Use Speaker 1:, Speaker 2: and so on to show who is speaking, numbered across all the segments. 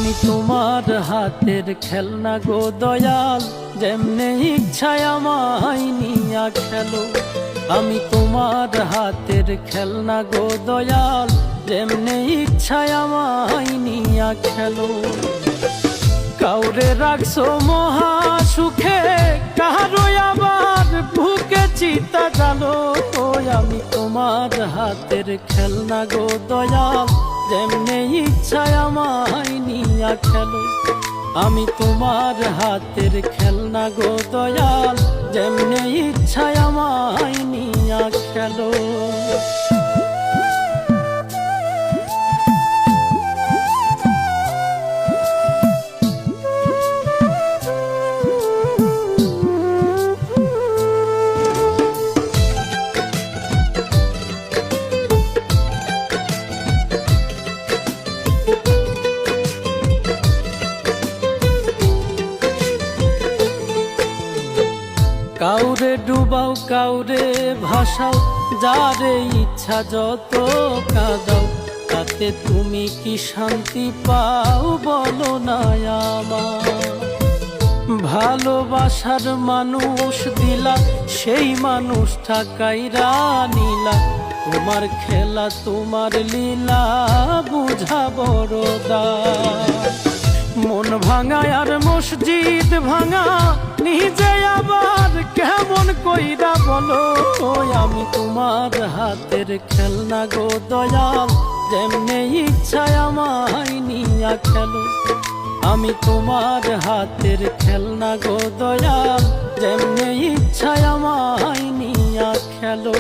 Speaker 1: আমি তোমার হাতের খেলনা গো দয়াল, যেমনে ইচ্ছায় আমায় নিয়া খেলো। আমি তোমার হাতের খেলনা গো দয়াল, যেমনে ইচ্ছায় আমায় নিয়া খেলো। কাউরে রাখছো মহা সুখে, কারো আবার বুকে চিতা জালো। আমি তোমার হাতের খেলনা গো দয়াল, যেমনে ইচ্ছায় আমায় নিয়া খেলো। আমি তোমার হাতের খেলনা গো দয়াল, যেমনে ইচ্ছায় আমায় নিয়া খেলো। কাউরে ডুবাও কাউরে ভাসাও, যারে ইচ্ছা যত কাঁদাও, তাতে তুমি কি শান্তি পাও বলো না আমার। ভালোবাসার মানুষ দিলা, সেই মানুষটা কাইরা নিলা। তোমার খেলা তোমার লীলা বুঝা বড় দায়। মন ভাঙা আর মসজিদ ভাঙা, নিজে আবার কেমন কইরা বলো। আমি তোমার হাতের খেলনা গো দয়াল, যেমনে ইচ্ছায় আমায় নিয়া খেলো। আমি তোমার হাতের খেলনা গো দয়াল, যেমনে ইচ্ছায় আমায় নিয়া খেলো।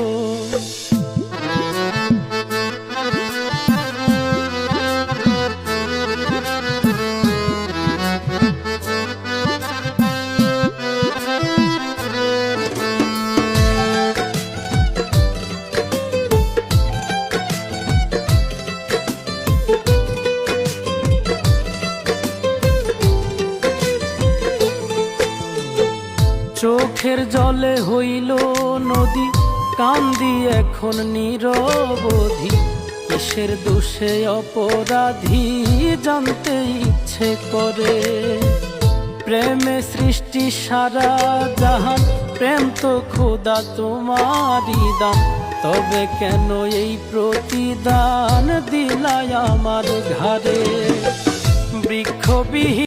Speaker 1: চোখের জলে হইল নদী, কান্দি এখন নিরবধি। কিসের দোষে অপরাধী জানতে ইচ্ছে করে। প্রেমে সৃষ্টি সারা জাহান, প্রেম তো খোদা তোমারই দান। তবে কেন এই প্রতিদান দিলাই আমার ঘাড়ে। বৃক্ষবিহীন